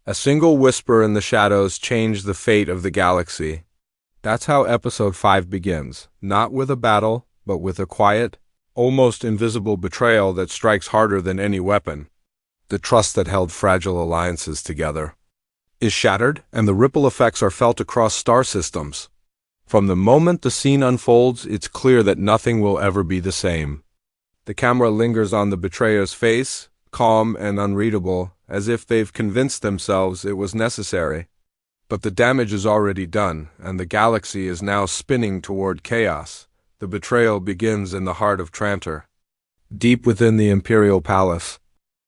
A single whisper in the shadows changed the fate of the galaxy. That's how Episode 5 begins, not with a battle, but with a quiet, almost invisible betrayal that strikes harder than any weapon. The trust that held fragile alliances together is shattered, and the ripple effects are felt across star systems. From the moment the scene unfolds, it's clear that nothing will ever be the same. The camera lingers on the betrayer's face, calm and unreadable, as if they've convinced themselves it was necessary. But the damage is already done, and the galaxy is now spinning toward chaos. The betrayal begins in the heart of Trantor, deep within the Imperial Palace.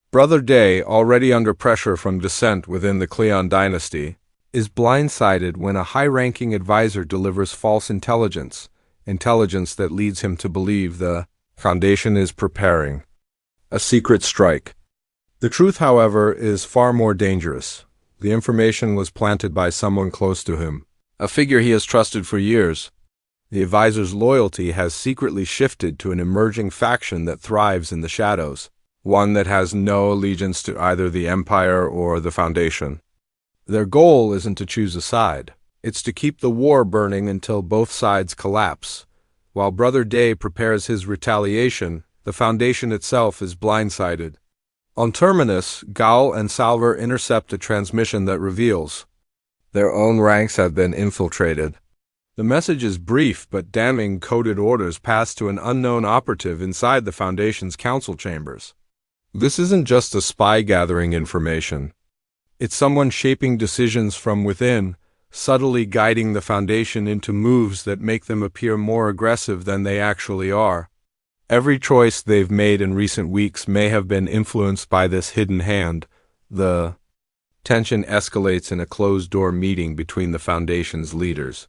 Brother Day, already under pressure from dissent within the Cleon dynasty, is blindsided when a high-ranking advisor delivers false intelligence that leads him to believe the Foundation is preparing a secret strike. The truth, however, is far more dangerous. The information was planted by someone close to him, a figure he has trusted for years. The advisor's loyalty has secretly shifted to an emerging faction that thrives in the shadows, one that has no allegiance to either the Empire or the Foundation. Their goal isn't to choose a side. It's to keep the war burning until both sides collapse. While Brother Day prepares his retaliation, the Foundation itself is blindsided. On Terminus, Gaal and Salvor intercept a transmission that reveals their own ranks have been infiltrated. The message is brief but damning: coded orders passed to an unknown operative inside the Foundation's council chambers. This isn't just a spy gathering information. It's someone shaping decisions from within, subtly guiding the Foundation into moves that make them appear more aggressive than they actually are. Every choice they've made in recent weeks may have been influenced by this hidden hand. The tension escalates in a closed-door meeting between the Foundation's leaders.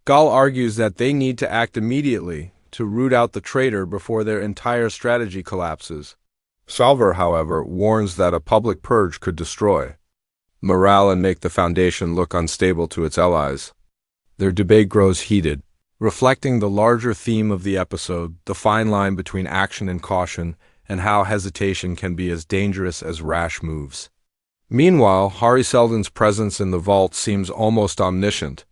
Gaal argues that they need to act immediately to root out the traitor before their entire strategy collapses. Salvor, however, warns that a public purge could destroy morale and make the Foundation look unstable to its allies. Their debate grows heated, reflecting the larger theme of the episode, the fine line between action and caution, and how hesitation can be as dangerous as rash moves. Meanwhile, Hari Seldon's presence in the vault seems almost omniscient,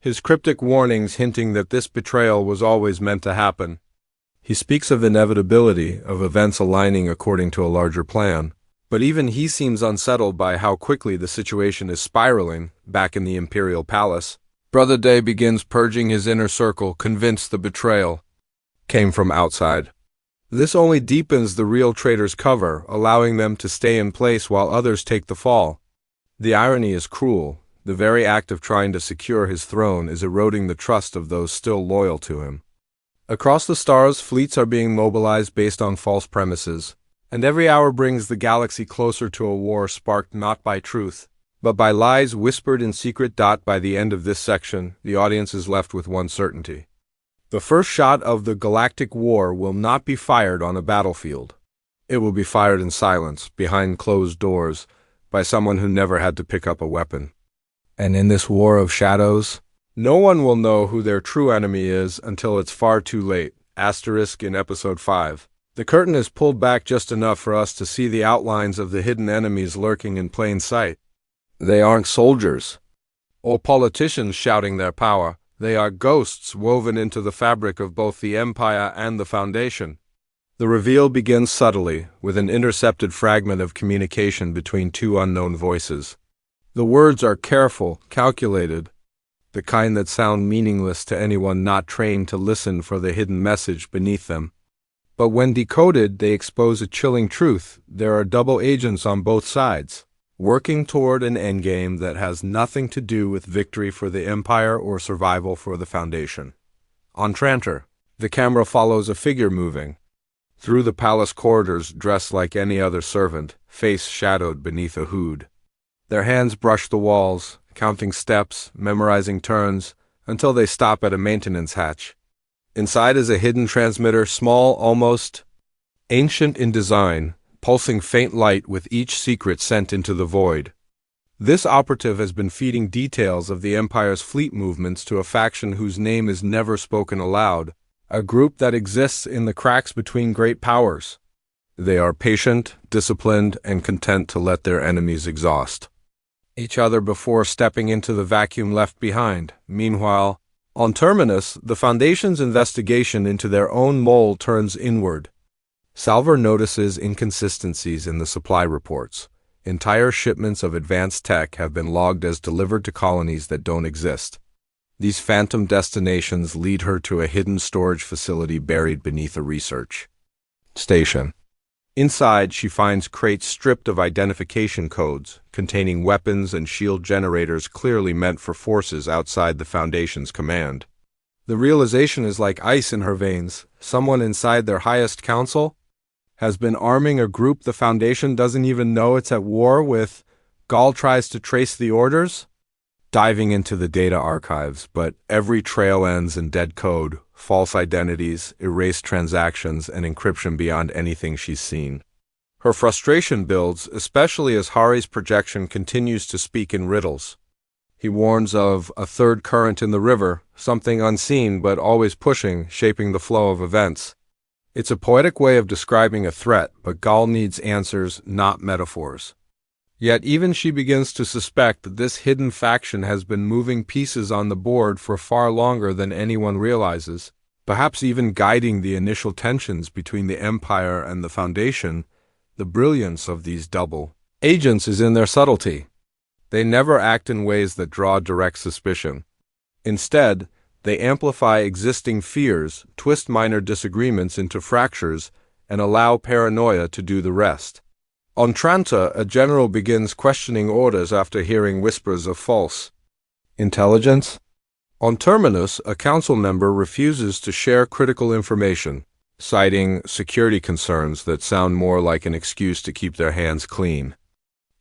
his cryptic warnings hinting that this betrayal was always meant to happen. He speaks of inevitability, of events aligning according to a larger plan, but even he seems unsettled by how quickly the situation is spiraling back in the Imperial Palace. Brother Day begins purging his inner circle, convinced the betrayal came from outside. This only deepens the real traitor's cover, allowing them to stay in place while others take the fall. The irony is cruel. The very act of trying to secure his throne is eroding the trust of those still loyal to him. Across the stars, fleets are being mobilized based on false premises, and every hour brings the galaxy closer to a war sparked not by truth, but by lies whispered in secret. By the end of this section, the audience is left with one certainty. The first shot of the Galactic War will not be fired on a battlefield. It will be fired in silence, behind closed doors, by someone who never had to pick up a weapon. And in this war of shadows, no one will know who their true enemy is until it's far too late. Asterisk in Episode 5. The curtain is pulled back just enough for us to see the outlines of the hidden enemies lurking in plain sight. They aren't soldiers or politicians shouting their power. They are ghosts woven into the fabric of both the Empire and the Foundation. The reveal begins subtly, with an intercepted fragment of communication between two unknown voices. The words are careful, calculated, the kind that sound meaningless to anyone not trained to listen for the hidden message beneath them. But when decoded, they expose a chilling truth. There are double agents on both sides, working toward an endgame that has nothing to do with victory for the Empire or survival for the Foundation. On Trantor, the camera follows a figure moving through the palace corridors, dressed like any other servant, face shadowed beneath a hood. Their hands brush the walls, counting steps, memorizing turns, until they stop at a maintenance hatch. Inside is a hidden transmitter, small, almost ancient in design, pulsing faint light with each secret sent into the void. This operative has been feeding details of the Empire's fleet movements to a faction whose name is never spoken aloud, a group that exists in the cracks between great powers. They are patient, disciplined, and content to let their enemies exhaust. each other before stepping into the vacuum left behind. Meanwhile, on Terminus, the Foundation's investigation into their own mole turns inward. Salvor notices inconsistencies in the supply reports. Entire shipments of advanced tech have been logged as delivered to colonies that don't exist. These phantom destinations lead her to a hidden storage facility buried beneath a research station. Inside, she finds crates stripped of identification codes, containing weapons and shield generators clearly meant for forces outside the Foundation's command. The realization is like ice in her veins. Someone inside their highest council has been arming a group the Foundation doesn't even know it's at war with. Gaal tries to trace the orders, diving into the data archives, but every trail ends in dead code, false identities, erased transactions, and encryption beyond anything she's seen. Her frustration builds, especially as Hari's projection continues to speak in riddles. He warns of a third current in the river, something unseen but always pushing, shaping the flow of events. It's a poetic way of describing a threat, but Gaal needs answers, not metaphors. Yet even she begins to suspect that this hidden faction has been moving pieces on the board for far longer than anyone realizes, perhaps even guiding the initial tensions between the Empire and the Foundation. The brilliance of these double agents is in their subtlety. They never act in ways that draw direct suspicion. Instead, they amplify existing fears, twist minor disagreements into fractures, and allow paranoia to do the rest. On Trantor, a general begins questioning orders after hearing whispers of false intelligence. On Terminus, a council member refuses to share critical information, citing security concerns that sound more like an excuse to keep their hands clean.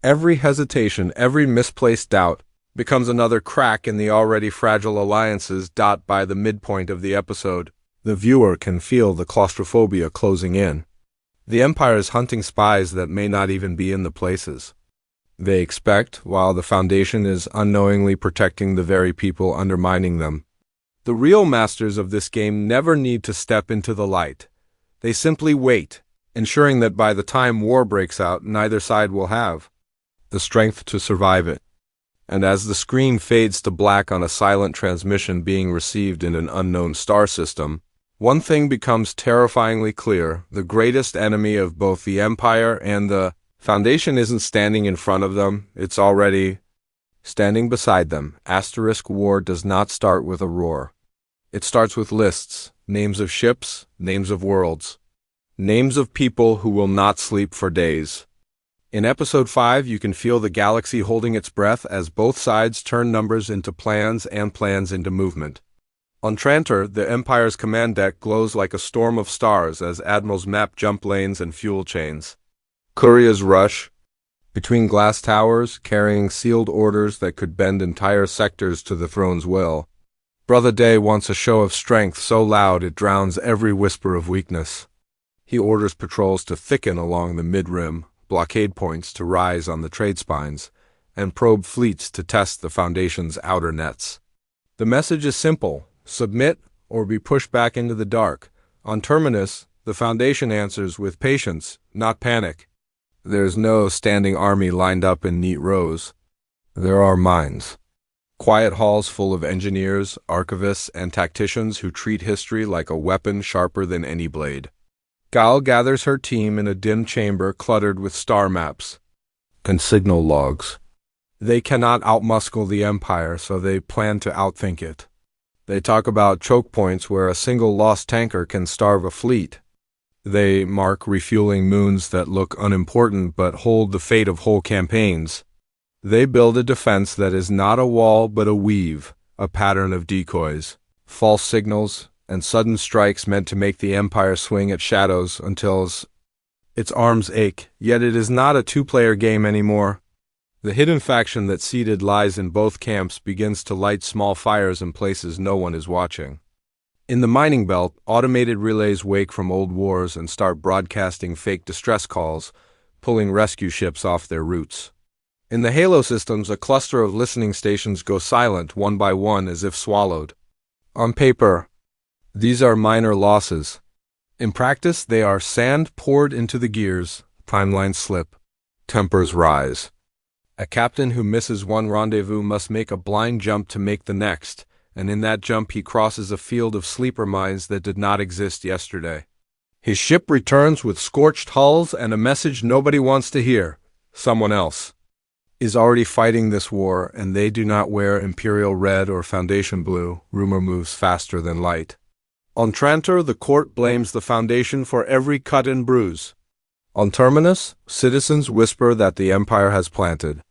Every hesitation, every misplaced doubt, becomes another crack in the already fragile alliances. By the midpoint of the episode, the viewer can feel the claustrophobia closing in. The Empire is hunting spies that may not even be in the places they expect, while the Foundation is unknowingly protecting the very people undermining them. The real masters of this game never need to step into the light. They simply wait, ensuring that by the time war breaks out, neither side will have the strength to survive it. And as the screen fades to black on a silent transmission being received in an unknown star system, one thing becomes terrifyingly clear: the greatest enemy of both the Empire and the Foundation isn't standing in front of them, it's already standing beside them. War does not start with a roar. It starts with lists, names of ships, names of worlds, names of people who will not sleep for days. In Episode 5, you can feel the galaxy holding its breath as both sides turn numbers into plans and plans into movement. On Trantor, the Empire's command deck glows like a storm of stars as admirals map jump lanes and fuel chains. Couriers rush between glass towers, carrying sealed orders that could bend entire sectors to the throne's will. Brother Day wants a show of strength so loud it drowns every whisper of weakness. He orders patrols to thicken along the mid-rim, blockade points to rise on the trade spines, and probe fleets to test the Foundation's outer nets. The message is simple: submit or be pushed back into the dark. On Terminus, the Foundation answers with patience, not panic. There's no standing army lined up in neat rows. There are minds. Quiet halls full of engineers, archivists, and tacticians who treat history like a weapon sharper than any blade. Gaal gathers her team in a dim chamber cluttered with star maps and signal logs. They cannot outmuscle the Empire, so they plan to outthink it. They talk about choke points where a single lost tanker can starve a fleet. They mark refueling moons that look unimportant but hold the fate of whole campaigns. They build a defense that is not a wall but a weave, a pattern of decoys, false signals, and sudden strikes meant to make the Empire swing at shadows until its arms ache. Yet it is not a two-player game anymore. The hidden faction that seated lies in both camps begins to light small fires in places no one is watching. In the mining belt, automated relays wake from old wars and start broadcasting fake distress calls, pulling rescue ships off their routes. In the Halo systems, a cluster of listening stations go silent one by one as if swallowed. On paper, these are minor losses. In practice, they are sand poured into the gears, timelines slip, tempers rise. A captain who misses one rendezvous must make a blind jump to make the next, and in that jump he crosses a field of sleeper mines that did not exist yesterday. His ship returns with scorched hulls and a message nobody wants to hear. Someone else is already fighting this war, and they do not wear Imperial Red or Foundation Blue. Rumor moves faster than light. On Trantor, the court blames the Foundation for every cut and bruise. On Terminus, citizens whisper that the Empire has planted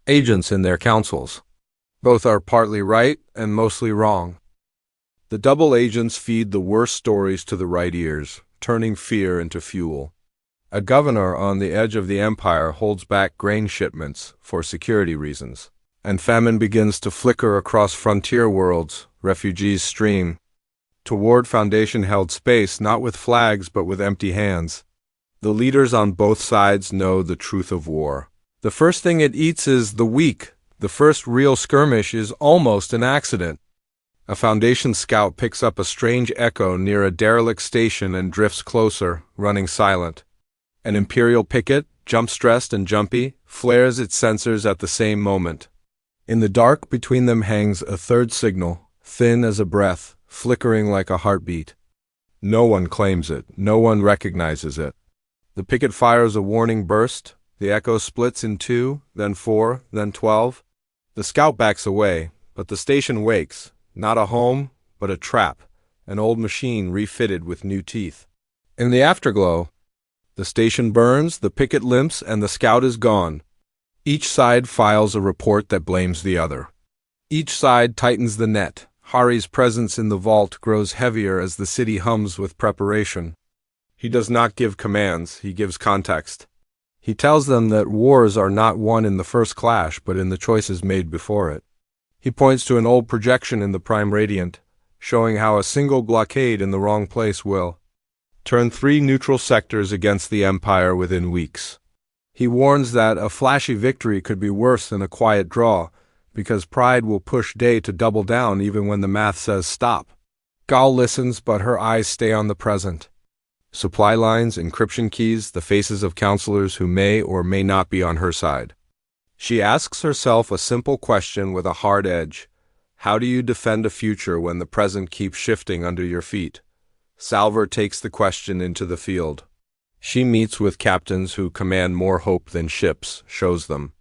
agents in their councils. Both are partly right and mostly wrong. The double agents feed the worst stories to the right ears, turning fear into fuel. A governor on the edge of the Empire holds back grain shipments for security reasons, and famine begins to flicker across frontier worlds. Refugees stream toward Foundation-held space, not with flags but with empty hands. The leaders on both sides know the truth of war. The first thing it eats is the weak. The first real skirmish is almost an accident. A Foundation scout picks up a strange echo near a derelict station and drifts closer, running silent. An Imperial picket, jump-stressed and jumpy, flares its sensors at the same moment. In the dark between them hangs a third signal, thin as a breath, flickering like a heartbeat. No one claims it. No one recognizes it. The picket fires a warning burst. The echo splits in 2, then 4, then 12. The scout backs away, but the station wakes. Not a home, but a trap, an old machine refitted with new teeth. In the afterglow, the station burns, the picket limps, and the scout is gone. Each side files a report that blames the other. Each side tightens the net. Hari's presence in the vault grows heavier as the city hums with preparation. He does not give commands, he gives context. He tells them that wars are not won in the first clash, but in the choices made before it. He points to an old projection in the Prime Radiant, showing how a single blockade in the wrong place will turn 3 neutral sectors against the Empire within weeks. He warns that a flashy victory could be worse than a quiet draw, because pride will push Day to double down even when the math says stop. Gaal listens, but her eyes stay on the present. Supply lines, encryption keys, the faces of counselors who may or may not be on her side. She asks herself a simple question with a hard edge. How do you defend a future when the present keeps shifting under your feet? Salvor takes the question into the field. She meets with captains who command more hope than ships, shows them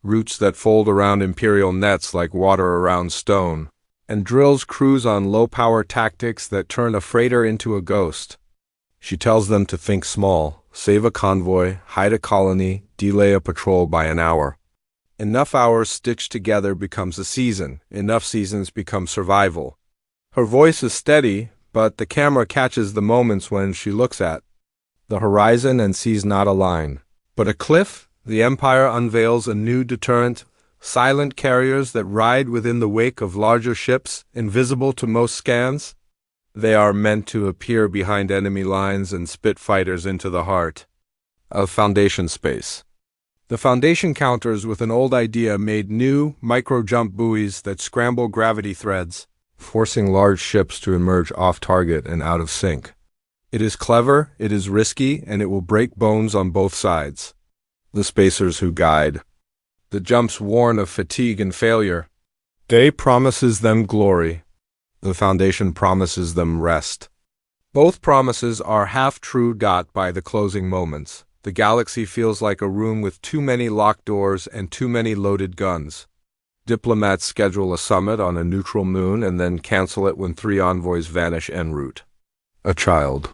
roots that fold around Imperial nets like water around stone, and drills crews on low-power tactics that turn a freighter into a ghost. She tells them to think small, save a convoy, hide a colony, delay a patrol by an hour. Enough hours stitched together becomes a season. Enough seasons become survival. Her voice is steady, but the camera catches the moments when she looks at the horizon and sees not a line, but a cliff. The Empire unveils a new deterrent, silent carriers that ride within the wake of larger ships, invisible to most scans. They are meant to appear behind enemy lines and spit fighters into the heart of Foundation space. The Foundation counters with an old idea made new micro-jump buoys that scramble gravity threads, forcing large ships to emerge off-target and out of sync. It is clever, it is risky, and it will break bones on both sides. The spacers who guide. The jumps warn of fatigue and failure. Day promises them glory. The Foundation promises them rest. Both promises are half-true by the closing moments. The galaxy feels like a room with too many locked doors and too many loaded guns. Diplomats schedule a summit on a neutral moon and then cancel it when 3 envoys vanish en route. A child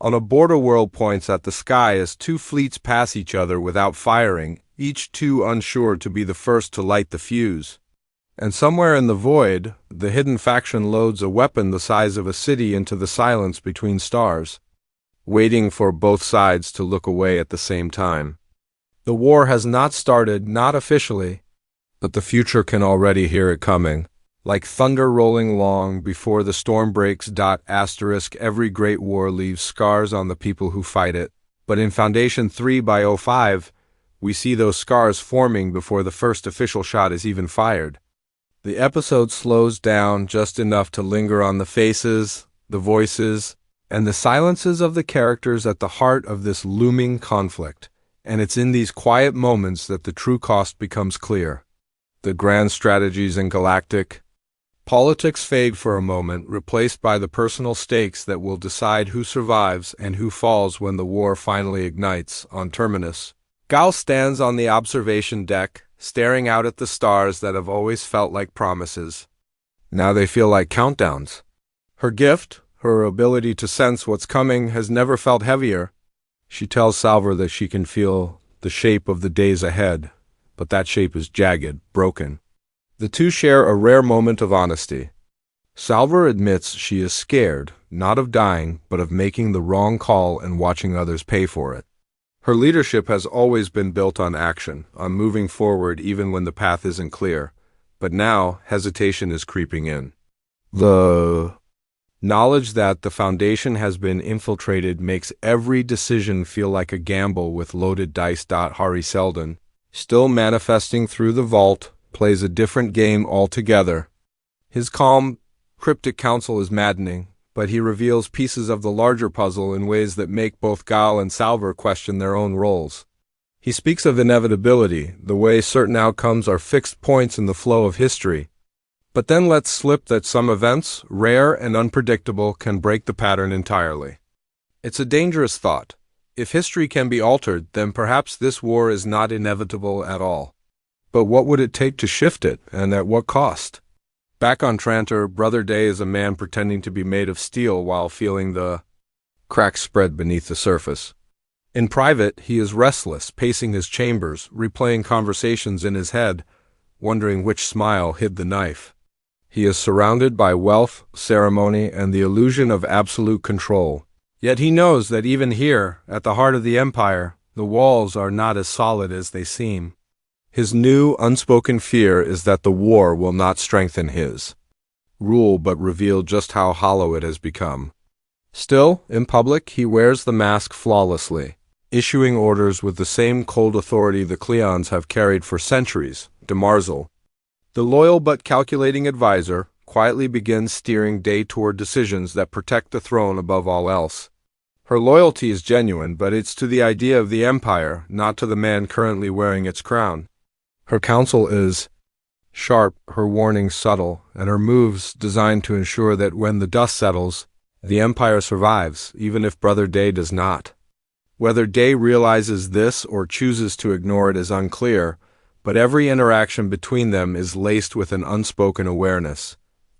on a border world points at the sky as 2 fleets pass each other without firing, each too unsure to be the first to light the fuse. And somewhere in the void, the hidden faction loads a weapon the size of a city into the silence between stars, waiting for both sides to look away at the same time. The war has not started, not officially, but the future can already hear it coming. Like thunder rolling long before the storm breaks. Every great war leaves scars on the people who fight it. But in Foundation 3 by 05, we see those scars forming before the first official shot is even fired. The episode slows down just enough to linger on the faces, the voices, and the silences of the characters at the heart of this looming conflict. And it's in these quiet moments that the true cost becomes clear. The grand strategies in Galactic. Politics fade for a moment, replaced by the personal stakes that will decide who survives and who falls when the war finally ignites. On Terminus, Gaal stands on the observation deck, staring out at the stars that have always felt like promises. Now they feel like countdowns. Her gift, her ability to sense what's coming, has never felt heavier. She tells Salvor that she can feel the shape of the days ahead, but that shape is jagged, broken. The two share a rare moment of honesty. Salvor admits she is scared, not of dying, but of making the wrong call and watching others pay for it. Her leadership has always been built on action, on moving forward even when the path isn't clear. But now, hesitation is creeping in. The knowledge that the Foundation has been infiltrated makes every decision feel like a gamble with loaded dice. Hari Seldon, still manifesting through the vault, plays a different game altogether. His calm, cryptic counsel is maddening, but he reveals pieces of the larger puzzle in ways that make both Gaal and Salvor question their own roles. He speaks of inevitability, the way certain outcomes are fixed points in the flow of history. But then lets slip that some events, rare and unpredictable, can break the pattern entirely. It's a dangerous thought. If history can be altered, then perhaps this war is not inevitable at all. But what would it take to shift it, and at what cost? Back on Trantor, Brother Day is a man pretending to be made of steel while feeling the cracks spread beneath the surface. In private, he is restless, pacing his chambers, replaying conversations in his head, wondering which smile hid the knife. He is surrounded by wealth, ceremony, and the illusion of absolute control. Yet he knows that even here, at the heart of the Empire, the walls are not as solid as they seem. His new, unspoken fear is that the war will not strengthen his rule but reveal just how hollow it has become. Still, in public, he wears the mask flawlessly, issuing orders with the same cold authority the Cleons have carried for centuries. Demarzel, the loyal but calculating advisor, quietly begins steering Day toward decisions that protect the throne above all else. Her loyalty is genuine, but it's to the idea of the Empire, not to the man currently wearing its crown. Her counsel is sharp, her warnings subtle, and her moves designed to ensure that when the dust settles, the Empire survives, even if Brother Day does not. Whether Day realizes this or chooses to ignore it is unclear, but every interaction between them is laced with an unspoken awareness.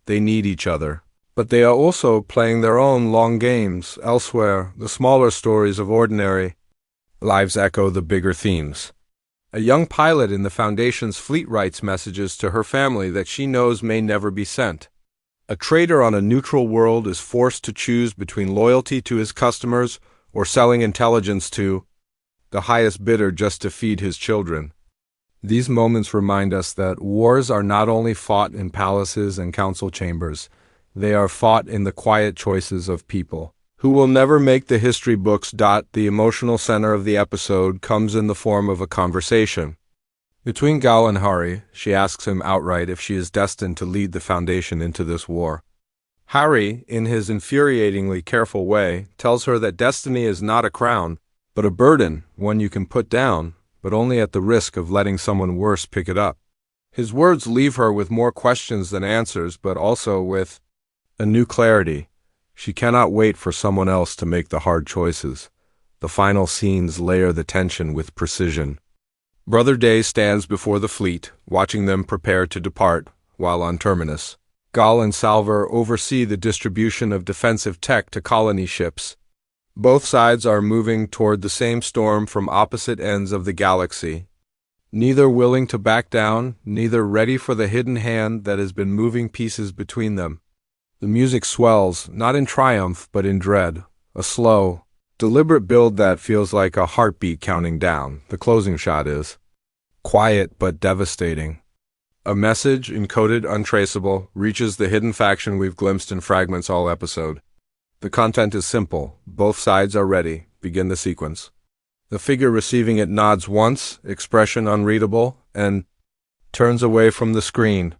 They need each other. But they are also playing their own long games. Elsewhere, the smaller stories of ordinary lives echo the bigger themes. A young pilot in the Foundation's fleet writes messages to her family that she knows may never be sent. A trader on a neutral world is forced to choose between loyalty to his customers or selling intelligence to the highest bidder just to feed his children. These moments remind us that wars are not only fought in palaces and council chambers, they are fought in the quiet choices of people who will never make the history books. The emotional center of the episode comes in the form of a conversation. Between Gaal and Hari, she asks him outright if she is destined to lead the Foundation into this war. Hari, in his infuriatingly careful way, tells her that destiny is not a crown, but a burden, one you can put down, but only at the risk of letting someone worse pick it up. His words leave her with more questions than answers, but also with a new clarity. She cannot wait for someone else to make the hard choices. The final scenes layer the tension with precision. Brother Day stands before the fleet, watching them prepare to depart, while on Terminus, Gaal and Salvor oversee the distribution of defensive tech to colony ships. Both sides are moving toward the same storm from opposite ends of the galaxy. Neither willing to back down, neither ready for the hidden hand that has been moving pieces between them. The music swells, not in triumph but in dread, a slow, deliberate build that feels like a heartbeat counting down. The closing shot is quiet but devastating. A message, encoded, untraceable, reaches the hidden faction we've glimpsed in fragments all episode. The content is simple. Both sides are ready. Begin the sequence. The figure receiving it nods once, expression unreadable, and turns away from the screen.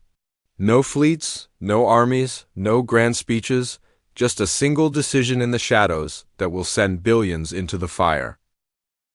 No fleets, no armies, no grand speeches, just a single decision in the shadows that will send billions into the fire.